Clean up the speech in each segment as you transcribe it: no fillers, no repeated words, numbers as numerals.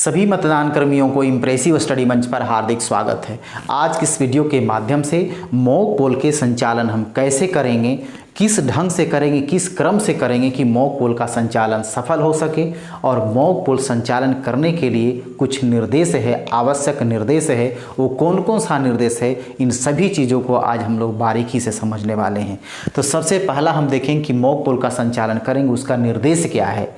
सभी मतदान कर्मियों को इम्प्रेसिव स्टडी मंच पर हार्दिक स्वागत है। आज की इस वीडियो के माध्यम से मॉक पोल के संचालन हम कैसे करेंगे, किस ढंग से करेंगे, किस क्रम से करेंगे कि मॉक पोल का संचालन सफल हो सके। और मॉक पोल संचालन करने के लिए कुछ निर्देश है, आवश्यक निर्देश है, वो कौन कौन सा निर्देश है, इन सभी चीज़ों को आज हम लोग बारीकी से समझने वाले हैं। तो सबसे पहला हम देखेंगे कि मॉक पोल का संचालन करेंगे उसका निर्देश क्या है।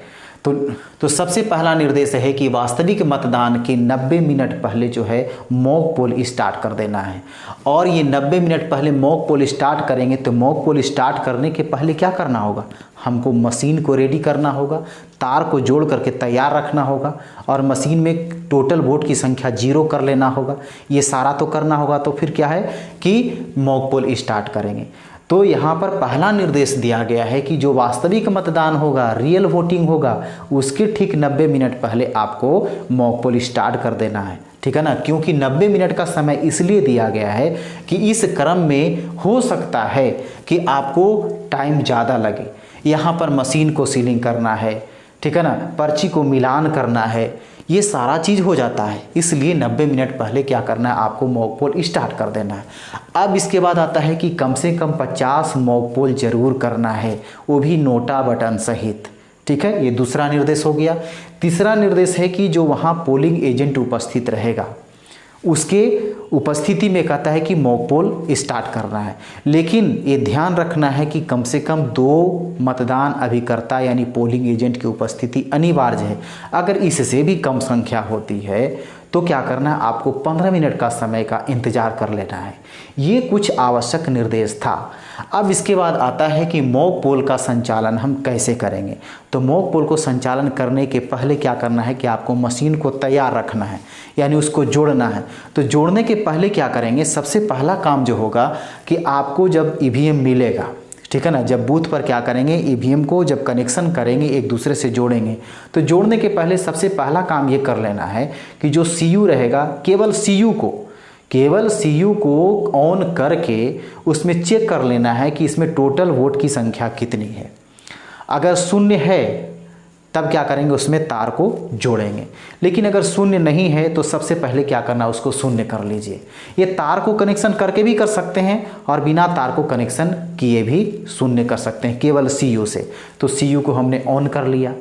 तो सबसे पहला निर्देश है कि वास्तविक मतदान के 90 मिनट पहले जो है मॉक पोल स्टार्ट कर देना है। और ये 90 मिनट पहले मॉक पोल स्टार्ट करेंगे तो मॉक पोल स्टार्ट करने के पहले क्या करना होगा, हमको मशीन को रेडी करना होगा, तार को जोड़ करके तैयार रखना होगा और मशीन में टोटल वोट की संख्या 0 कर लेना होगा। ये सारा तो करना होगा। तो फिर क्या है कि मॉक पोल स्टार्ट करेंगे। तो यहाँ पर पहला निर्देश दिया गया है कि जो वास्तविक मतदान होगा, रियल वोटिंग होगा, उसके ठीक 90 मिनट पहले आपको मॉक पोल स्टार्ट कर देना है। ठीक है ना, क्योंकि 90 मिनट का समय इसलिए दिया गया है कि इस क्रम में हो सकता है कि आपको टाइम ज़्यादा लगे। यहाँ पर मशीन को सीलिंग करना है, ठीक है ना, पर्ची को मिलान करना है, ये सारा चीज़ हो जाता है। इसलिए 90 मिनट पहले क्या करना है, आपको मॉक पोल स्टार्ट कर देना है। अब इसके बाद आता है कि कम से कम 50 मॉक पोल जरूर करना है, वो भी नोटा बटन सहित। ठीक है, ये दूसरा निर्देश हो गया। तीसरा निर्देश है कि जो वहाँ पोलिंग एजेंट उपस्थित रहेगा उसके उपस्थिति में कहता है कि मॉक पोल स्टार्ट करना है। लेकिन ये ध्यान रखना है कि कम से कम 2 मतदान अभिकर्ता यानी पोलिंग एजेंट की उपस्थिति अनिवार्य है। अगर इससे भी कम संख्या होती है तो क्या करना है, आपको 15 मिनट का समय का इंतजार कर लेना है। ये कुछ आवश्यक निर्देश था। अब इसके बाद आता है कि मॉक पोल का संचालन हम कैसे करेंगे। तो मॉक पोल को संचालन करने के पहले क्या करना है कि आपको मशीन को तैयार रखना है, यानी उसको जोड़ना है। तो जोड़ने के पहले क्या करेंगे, सबसे पहला काम जो होगा कि आपको जब ईवीएम मिलेगा, ठीक है ना, जब बूथ पर क्या करेंगे, ईवीएम को जब कनेक्शन करेंगे, एक दूसरे से जोड़ेंगे, तो जोड़ने के पहले सबसे पहला काम ये कर लेना है कि जो सीयू रहेगा, केवल सीयू को ऑन करके उसमें चेक कर लेना है कि इसमें टोटल वोट की संख्या कितनी है। अगर शून्य है तब क्या करेंगे, उसमें तार को जोड़ेंगे। लेकिन अगर शून्य नहीं है तो सबसे पहले क्या करना, उसको शून्य कर लीजिए। ये तार को कनेक्शन करके भी कर सकते हैं और बिना तार को कनेक्शन किए भी शून्य कर सकते हैं केवल सीयू से। तो सीयू को हमने ऑन कर लिया।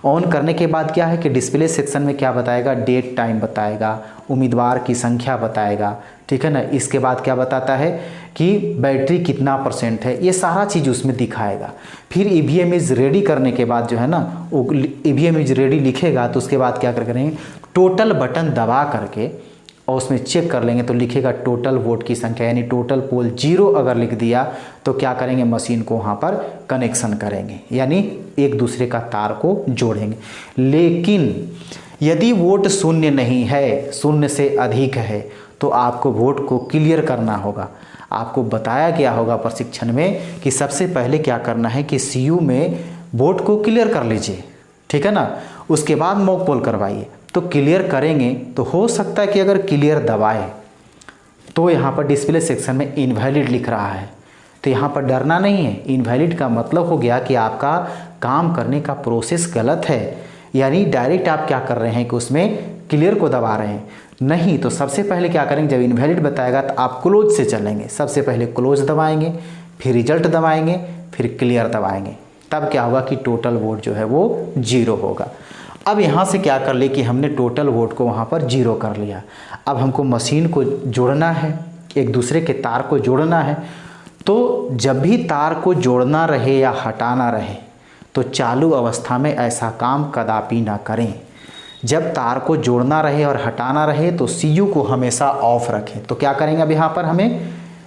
ऑन करने के बाद क्या है कि डिस्प्ले सेक्शन में क्या बताएगा, डेट टाइम बताएगा, उम्मीदवार की संख्या बताएगा, ठीक है ना। इसके बाद क्या बताता है कि बैटरी कितना % है, ये सारा चीज़ उसमें दिखाएगा। फिर ईवीएम इज़ रेडी करने के बाद जो है ना, वो ईवीएम इज़ रेडी लिखेगा तो उसके बाद क्या करेंगे, टोटल बटन दबा करके और उसमें चेक कर लेंगे तो लिखेगा टोटल वोट की संख्या, यानी टोटल पोल 0 अगर लिख दिया तो क्या करेंगे, मशीन को वहाँ पर कनेक्शन करेंगे, यानी एक दूसरे का तार को जोड़ेंगे। लेकिन यदि वोट शून्य नहीं है, शून्य से अधिक है, तो आपको वोट को क्लियर करना होगा। आपको बताया गया होगा प्रशिक्षण में कि सबसे पहले क्या करना है कि सीयू में वोट को क्लियर कर लीजिए, ठीक है ना, उसके बाद मॉक पोल करवाइए। तो क्लियर करेंगे तो हो सकता है कि अगर क्लियर दबाए तो यहाँ पर डिस्प्ले सेक्शन में इनवैलिड लिख रहा है, तो यहाँ पर डरना नहीं है। इनवैलिड का मतलब हो गया कि आपका काम करने का प्रोसेस गलत है, यानी डायरेक्ट आप क्या कर रहे हैं कि उसमें क्लियर को दबा रहे हैं। नहीं, तो सबसे पहले क्या करेंगे, जब इनवैलिड बताएगा तो आप क्लोज से चलेंगे। सबसे पहले क्लोज दबाएंगे, फिर रिजल्ट दबाएंगे, फिर क्लियर दबाएंगे। तब क्या होगा कि टोटल वोट जो है वो 0 होगा। अब यहाँ से क्या कर ले कि हमने टोटल वोट को वहाँ पर 0 कर लिया। अब हमको मशीन को जोड़ना है, एक दूसरे के तार को जोड़ना है। तो जब भी तार को जोड़ना रहे या हटाना रहे तो चालू अवस्था में ऐसा काम कदापि ना करें। जब तार को जोड़ना रहे और हटाना रहे तो सीयू को हमेशा ऑफ रखें। तो क्या करेंगे, अब यहाँ पर हमें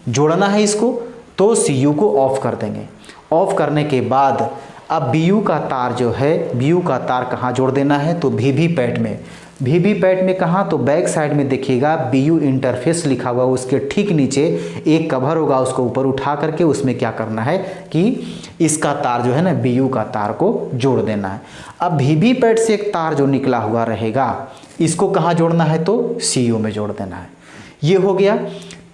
जोड़ना है इसको, तो सीयू को ऑफ कर देंगे। ऑफ करने के बाद अब बीयू का तार जो है, बीयू का तार कहाँ जोड़ देना है, तो वीवीपैट में। वीवीपैट में कहाँ, तो बैक साइड में देखिएगा बीयू इंटरफेस लिखा हुआ, उसके ठीक नीचे एक कवर होगा, उसको ऊपर उठा करके उसमें क्या करना है कि इसका तार जो है ना, बीयू का तार को जोड़ देना है। अब वीवीपैट से एक तार जो निकला हुआ रहेगा, इसको कहाँ जोड़ना है, तो सीयू में जोड़ देना है। ये हो गया,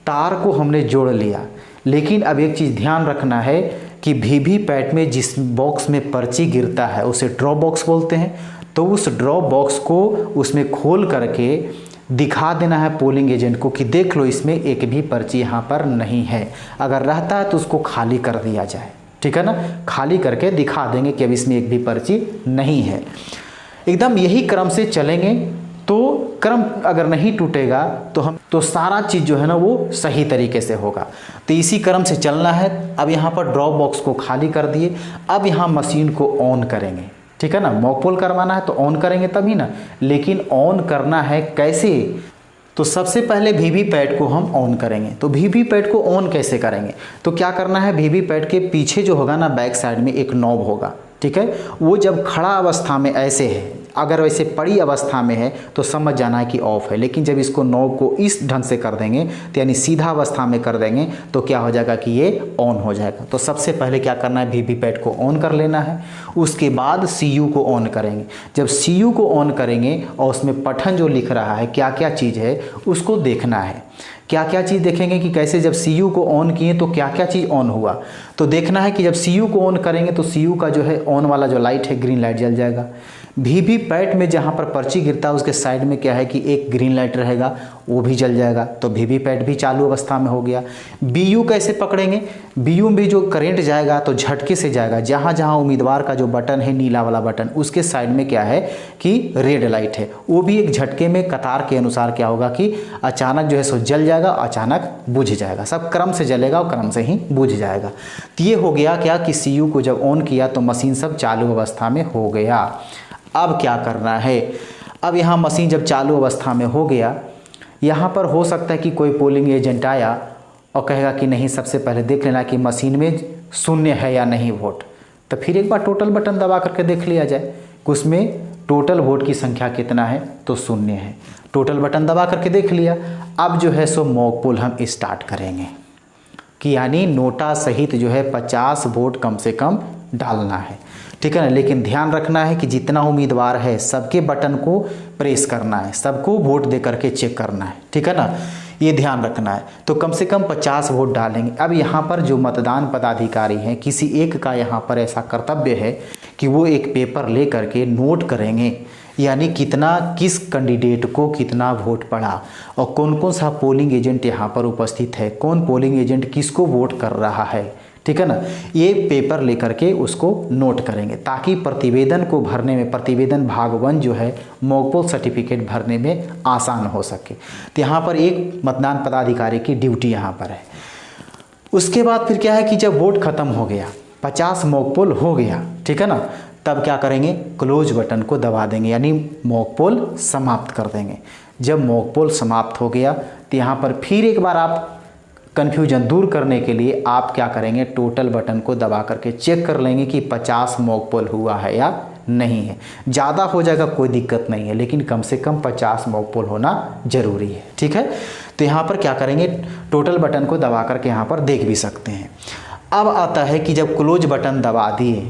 तार को हमने जोड़ लिया। लेकिन अब एक चीज़ ध्यान रखना है कि वीवीपैट में जिस बॉक्स में पर्ची गिरता है उसे ड्रॉप बॉक्स बोलते हैं। तो उस ड्रॉप बॉक्स को उसमें खोल करके दिखा देना है पोलिंग एजेंट को कि देख लो इसमें एक भी पर्ची यहाँ पर नहीं है। अगर रहता है तो उसको खाली कर दिया जाए, ठीक है ना, खाली करके दिखा देंगे कि अब इसमें एक भी पर्ची नहीं है। एकदम यही क्रम से चलेंगे तो क्रम अगर नहीं टूटेगा तो सारा चीज़ जो है ना वो सही तरीके से होगा। तो इसी क्रम से चलना है। अब यहाँ पर ड्रॉप बॉक्स को खाली कर दिए, अब यहाँ मशीन को ऑन करेंगे, ठीक है ना। मॉक पोल करवाना है तो ऑन करेंगे तभी ना, लेकिन ऑन करना है कैसे? तो सबसे पहले वीवीपैट को हम ऑन करेंगे। तो वीवीपैट को ऑन कैसे करेंगे? तो क्या करना है, वीवीपैट के पीछे जो होगा ना बैक साइड में एक नॉब होगा, ठीक है। वो जब खड़ा अवस्था में ऐसे है, अगर वैसे पड़ी अवस्था में है तो समझ जाना है कि ऑफ है। लेकिन जब इसको नॉब को इस ढंग से कर देंगे तो यानी सीधा अवस्था में कर देंगे तो क्या हो जाएगा कि ये ऑन हो जाएगा। तो सबसे पहले क्या करना है, वीवीपैट को ऑन कर लेना है। उसके बाद सीयू को ऑन करेंगे। जब सीयू को ऑन करेंगे और उसमें पठन जो लिख रहा है क्या क्या चीज़ है उसको देखना है। क्या क्या चीज़ देखेंगे कि कैसे जब सीयू को ऑन किए तो क्या क्या चीज़ ऑन हुआ। तो देखना है कि जब सीयू को ऑन करेंगे तो सीयू का जो है ऑन वाला जो लाइट है ग्रीन लाइट जल जाएगा। वीवीपैट में जहाँ पर पर्ची गिरता है उसके साइड में क्या है कि एक ग्रीन लाइट रहेगा, वो भी जल जाएगा। तो वीवीपैट भी चालू अवस्था में हो गया। बीयू कैसे पकड़ेंगे? बीयू में भी जो करंट जाएगा तो झटके से जाएगा। जहाँ जहाँ उम्मीदवार का जो बटन है नीला वाला बटन उसके साइड में क्या है कि रेड लाइट है, वो भी एक झटके में कतार के अनुसार क्या होगा कि अचानक जो है सो जल जाएगा, अचानक बुझ जाएगा। सब क्रम से जलेगा और क्रम से ही बुझ जाएगा। तो ये हो गया क्या कि सीयू को जब ऑन किया तो मशीन सब चालू अवस्था में हो गया। अब क्या करना है, अब यहाँ मशीन जब चालू अवस्था में हो गया, यहाँ पर हो सकता है कि कोई पोलिंग एजेंट आया और कहेगा कि नहीं सबसे पहले देख लेना कि मशीन में शून्य है या नहीं वोट। तो फिर एक बार टोटल बटन दबा करके देख लिया जाए कि उसमें टोटल वोट की संख्या कितना है, तो शून्य है। टोटल बटन दबा करके देख लिया। अब जो है सो मॉक पोल हम स्टार्ट करेंगे कि यानी नोटा सहित जो है 50 वोट कम से कम डालना है, ठीक है ना। लेकिन ध्यान रखना है कि जितना उम्मीदवार है सबके बटन को प्रेस करना है, सबको वोट दे करके चेक करना है, ठीक है ना, ये ध्यान रखना है। तो कम से कम 50 वोट डालेंगे। अब यहाँ पर जो मतदान पदाधिकारी हैं किसी एक का यहाँ पर ऐसा कर्तव्य है कि वो एक पेपर ले करके नोट करेंगे यानी कितना किस कैंडिडेट को कितना वोट पड़ा और कौन कौन सा पोलिंग एजेंट यहाँ पर उपस्थित है, कौन पोलिंग एजेंट किसको वोट कर रहा है, ठीक है ना। ये पेपर लेकर के उसको नोट करेंगे ताकि प्रतिवेदन को भरने में, प्रतिवेदन भाग 1 जो है मॉक पोल सर्टिफिकेट भरने में आसान हो सके। तो यहाँ पर एक मतदान पदाधिकारी की ड्यूटी यहाँ पर है। उसके बाद फिर क्या है कि जब वोट खत्म हो गया, 50 मॉक पोल हो गया, ठीक है ना, तब क्या करेंगे, क्लोज बटन को दबा देंगे यानी मॉक पोल समाप्त कर देंगे। जब मॉक पोल समाप्त हो गया तो यहाँ पर फिर एक बार आप कन्फ्यूजन दूर करने के लिए आप क्या करेंगे, टोटल बटन को दबा करके चेक कर लेंगे कि 50 मॉक पोल हुआ है या नहीं है। ज़्यादा हो जाएगा कोई दिक्कत नहीं है, लेकिन कम से कम 50 मॉक पोल होना ज़रूरी है, ठीक है। तो यहाँ पर क्या करेंगे, टोटल बटन को दबा करके यहाँ पर देख भी सकते हैं। अब आता है कि जब क्लोज बटन दबा दिए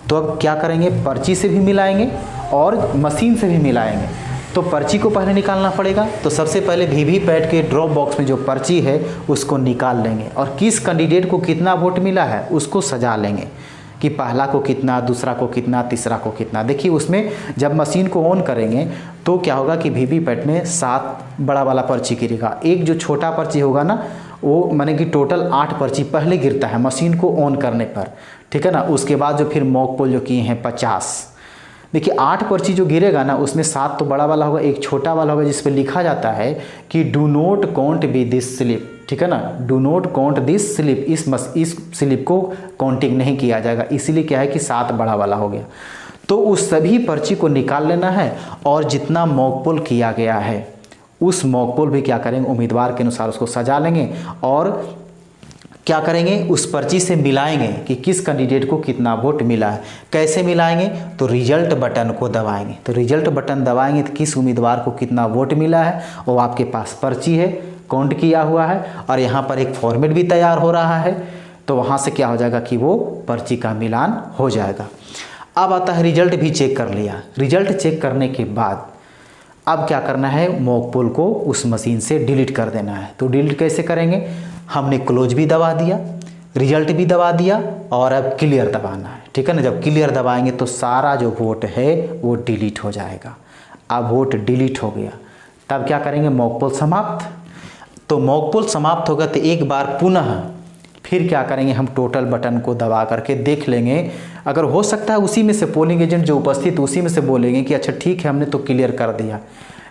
तो अब क्या करेंगे, पर्ची से भी मिलाएंगे और मशीन से भी मिलाएंगे। तो पर्ची को पहले निकालना पड़ेगा। तो सबसे पहले वीवीपैट के ड्रॉप बॉक्स में जो पर्ची है उसको निकाल लेंगे और किस कैंडिडेट को कितना वोट मिला है उसको सजा लेंगे कि पहला को कितना, दूसरा को कितना, तीसरा को कितना। देखिए उसमें जब मशीन को ऑन करेंगे तो क्या होगा कि वीवीपैट में 7 बड़ा वाला पर्ची गिरेगा, एक जो छोटा पर्ची होगा ना वो माने कि टोटल 8 पर्ची पहले गिरता है मशीन को ऑन करने पर, ठीक है ना। उसके बाद जो फिर मॉक पोल जो किए हैं 50, देखिए 8 पर्ची जो गिरेगा ना उसमें 7 तो बड़ा वाला होगा, एक छोटा वाला होगा जिस पे लिखा जाता है कि do not count with this slip, ठीक है ना, do not count this slip, इस स्लिप को काउंटिंग नहीं किया जाएगा, इसीलिए क्या है कि 7 बड़ा वाला हो गया। तो उस सभी पर्ची को निकाल लेना है और जितना मॉक पोल किया गया है उस मॉक पोल भी क्या करेंगे, उम्मीदवार के अनुसार उसको सजा लेंगे और क्या करेंगे, उस पर्ची से मिलाएंगे कि किस कैंडिडेट को कितना वोट मिला है। कैसे मिलाएंगे, तो रिजल्ट बटन को दबाएंगे। तो रिजल्ट बटन दबाएंगे तो किस उम्मीदवार को कितना वोट मिला है वो आपके पास पर्ची है, काउंट किया हुआ है और यहाँ पर एक फॉर्मेट भी तैयार हो रहा है। तो वहाँ से क्या हो जाएगा कि वो पर्ची का मिलान हो जाएगा। अब आता है रिजल्ट भी चेक कर लिया। रिजल्ट चेक करने के बाद अब क्या करना है, मॉक पोल को उस मशीन से डिलीट कर देना है। तो डिलीट कैसे करेंगे, हमने क्लोज भी दबा दिया, रिजल्ट भी दबा दिया और अब क्लियर दबाना है, ठीक है ना। जब क्लियर दबाएंगे तो सारा जो वोट है वो डिलीट हो जाएगा। अब वोट डिलीट हो गया, तब क्या करेंगे, मॉक पोल समाप्त। तो मॉक पोल समाप्त होगा तो एक बार पुनः फिर क्या करेंगे, हम टोटल बटन को दबा करके देख लेंगे। अगर हो सकता है उसी में से पोलिंग एजेंट जो उपस्थित उसी में से बोलेंगे कि अच्छा ठीक है हमने तो क्लियर कर दिया,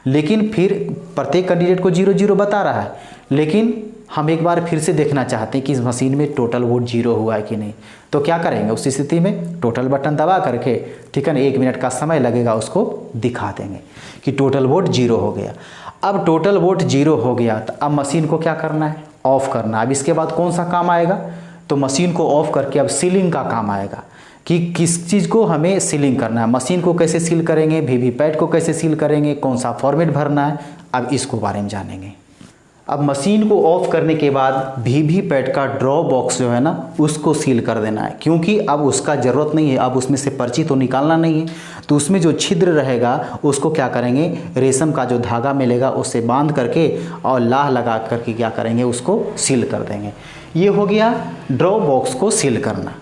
लेकिन फिर प्रत्येक कैंडिडेट को 0-0 बता रहा है, लेकिन हम एक बार फिर से देखना चाहते हैं कि इस मशीन में टोटल वोट 0 हुआ है कि नहीं। तो क्या करेंगे, उस स्थिति में टोटल बटन दबा करके, ठीक है ना, 1 मिनट का समय लगेगा, उसको दिखा देंगे कि टोटल वोट 0 हो गया। अब टोटल वोट 0 हो गया तो अब मशीन को क्या करना है, ऑफ करना है। अब इसके बाद कौन सा काम आएगा, तो मशीन को ऑफ करके अब सीलिंग का काम आएगा कि किस चीज़ को हमें सीलिंग करना है। मशीन को कैसे सील करेंगे, वीवीपैट को कैसे सील करेंगे, कौन सा फॉर्मेट भरना है, अब इसको बारे में जानेंगे। अब मशीन को ऑफ करने के बाद वीवीपैट का ड्रॉ बॉक्स जो है ना उसको सील कर देना है, क्योंकि अब उसका ज़रूरत नहीं है, अब उसमें से पर्ची तो निकालना नहीं है। तो उसमें जो छिद्र रहेगा उसको क्या करेंगे, रेशम का जो धागा मिलेगा उससे बांध करके और लाह लगा करके क्या करेंगे, उसको सील कर देंगे। ये हो गया ड्रॉ बॉक्स को सील करना।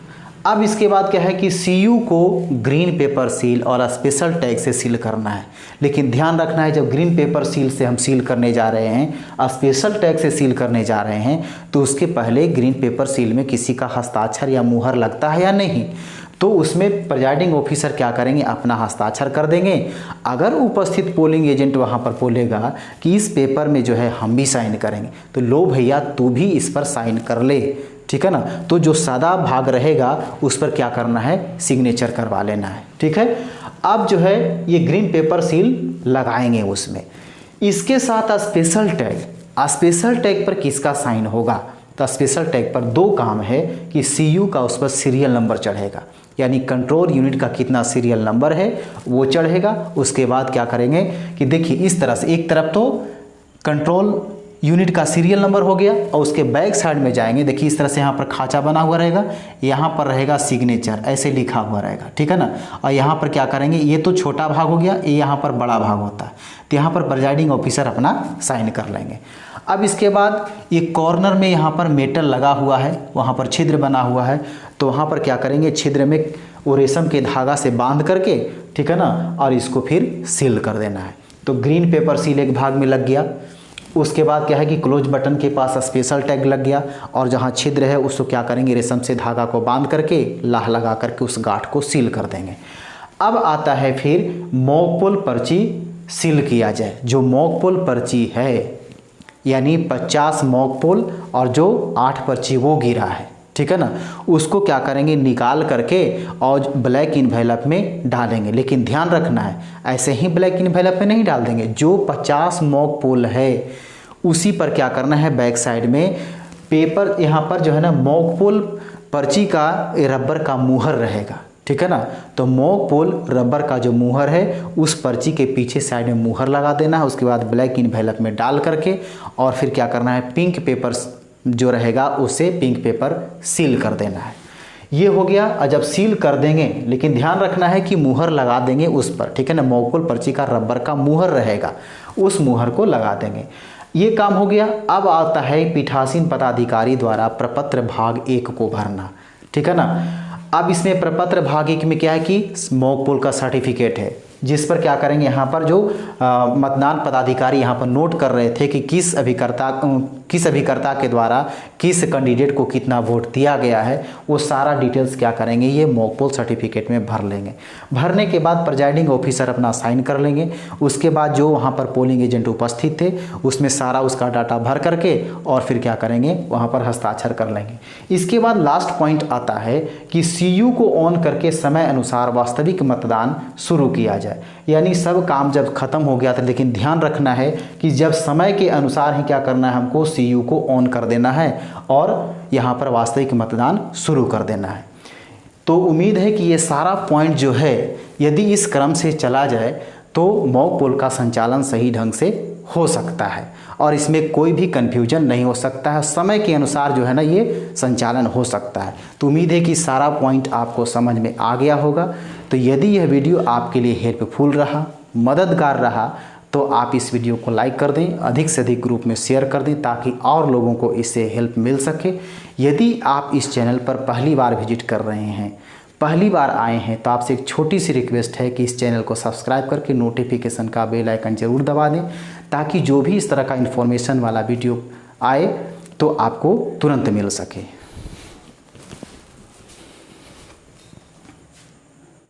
अब इसके बाद क्या है कि सीयू को ग्रीन पेपर सील और स्पेशल टैग से सील करना है। लेकिन ध्यान रखना है, जब ग्रीन पेपर सील से हम सील करने जा रहे हैं, स्पेशल टैग से सील करने जा रहे हैं, तो उसके पहले ग्रीन पेपर सील में किसी का हस्ताक्षर या मुहर लगता है या नहीं, तो उसमें प्रिजाइडिंग ऑफिसर क्या करेंगे, अपना हस्ताक्षर कर देंगे। अगर उपस्थित पोलिंग एजेंट वहाँ पर बोलेगा कि इस पेपर में जो है हम भी साइन करेंगे, तो लो भैया तू भी इस पर साइन कर ले, ठीक है ना। तो जो सादा भाग रहेगा उस पर क्या करना है, सिग्नेचर करवा लेना है, ठीक है। अब जो है ये ग्रीन पेपर सील लगाएंगे उसमें। इसके साथ स्पेशल टैग पर किसका साइन होगा, तो स्पेशल टैग पर 2 काम है कि सीयू का उस पर सीरियल नंबर चढ़ेगा, यानी कंट्रोल यूनिट का कितना सीरियल नंबर है वो चढ़ेगा। उसके बाद क्या करेंगे कि देखिए इस तरह से, एक तरफ तो कंट्रोल यूनिट का सीरियल नंबर हो गया और उसके बैक साइड में जाएंगे, देखिए इस तरह से यहाँ पर खांचा बना हुआ रहेगा, यहाँ पर रहेगा सिग्नेचर ऐसे लिखा हुआ रहेगा, ठीक है ना। और यहाँ पर क्या करेंगे, ये तो छोटा भाग हो गया, ये यहाँ पर बड़ा भाग होता है, तो यहाँ पर प्रिजाइडिंग ऑफिसर अपना साइन कर लेंगे। अब इसके बाद ये कॉर्नर में यहाँ पर मेटल लगा हुआ है, वहाँ पर छिद्र बना हुआ है, तो वहाँ पर क्या करेंगे, छिद्र में वो रेशम के धागा से बांध करके, ठीक है ना, और इसको फिर सील कर देना है। तो ग्रीन पेपर सील एक भाग में लग गया। उसके बाद क्या है कि क्लोज बटन के पास स्पेशल टैग लग गया, और जहाँ छिद्र है उसको क्या करेंगे, रेशम से धागा को बांध करके लाह लगा करके उस गांठ को सील कर देंगे। अब आता है फिर मॉक पोल पर्ची सील किया जाए। जो मॉक पोल पर्ची है यानी 50 मॉक पोल और जो 8 पर्ची वो गिरा है, ठीक है ना, उसको क्या करेंगे, निकाल करके और ब्लैक इन्वेलप में डालेंगे। लेकिन ध्यान रखना है, ऐसे ही ब्लैक इन्वेलप में नहीं डाल देंगे। जो 50 मॉक पोल है उसी पर क्या करना है, बैक साइड में पेपर, यहाँ पर जो है ना मॉक पोल पर्ची का रबर का मुहर रहेगा, ठीक है ना। तो मॉक पोल रबर का जो मुहर है उस पर्ची के पीछे साइड में मुहर लगा देना है। उसके बाद ब्लैक इन्वेलप में डाल करके और फिर क्या करना है, पिंक पेपर जो रहेगा उसे पिंक पेपर सील कर देना है। ये हो गया। और जब सील कर देंगे, लेकिन ध्यान रखना है कि मुहर लगा देंगे उस पर, ठीक है ना। मॉक पोल पर्ची का रबर का मुहर रहेगा, उस मुहर को लगा देंगे। ये काम हो गया। अब आता है पीठासीन पदाधिकारी द्वारा प्रपत्र भाग 1 को भरना, ठीक है ना। अब इसमें प्रपत्र भाग 1 में क्या है कि मॉक पोल का सर्टिफिकेट है, जिस पर क्या करेंगे, यहाँ पर जो मतदान पदाधिकारी यहाँ पर नोट कर रहे थे कि किस अभिकर्ता के द्वारा किस कैंडिडेट को कितना वोट दिया गया है, वो सारा डिटेल्स क्या करेंगे, ये मॉक पोल सर्टिफिकेट में भर लेंगे। भरने के बाद प्रिजाइडिंग ऑफिसर अपना साइन कर लेंगे। उसके बाद जो वहाँ पर पोलिंग एजेंट उपस्थित थे उसमें सारा उसका डाटा भर करके और फिर क्या करेंगे, वहाँ पर हस्ताक्षर कर लेंगे। इसके बाद लास्ट पॉइंट आता है कि सीयू को ऑन करके समय अनुसार वास्तविक मतदान शुरू किया जाए। यानी सब काम जब खत्म हो गया था, लेकिन ध्यान रखना है कि जब समय के अनुसार ही क्या करना है, हमको सीयू को ऑन कर देना है और यहाँ पर वास्तविक मतदान शुरू कर देना है। तो उम्मीद है कि ये सारा पॉइंट जो है यदि इस क्रम से चला जाए तो मॉक पोल का संचालन सही ढंग से हो सकता है और इसमें कोई भी कन्फ्यूजन नहीं हो सकता है। समय के अनुसार जो है ना ये संचालन हो सकता है। तो उम्मीद है कि सारा पॉइंट आपको समझ में आ गया होगा। तो यदि यह वीडियो आपके लिए हेल्पफुल रहा, मददगार रहा, तो आप इस वीडियो को लाइक कर दें, अधिक से अधिक ग्रुप में शेयर कर दें ताकि और लोगों को इससे हेल्प मिल सके। यदि आप इस चैनल पर पहली बार विजिट कर रहे हैं, पहली बार आए हैं, तो आपसे एक छोटी सी रिक्वेस्ट है कि इस चैनल को सब्सक्राइब करके नोटिफिकेशन का बेल आइकन ज़रूर दबा दें ताकि जो भी इस तरह का इन्फॉर्मेशन वाला वीडियो आए तो आपको तुरंत मिल सके।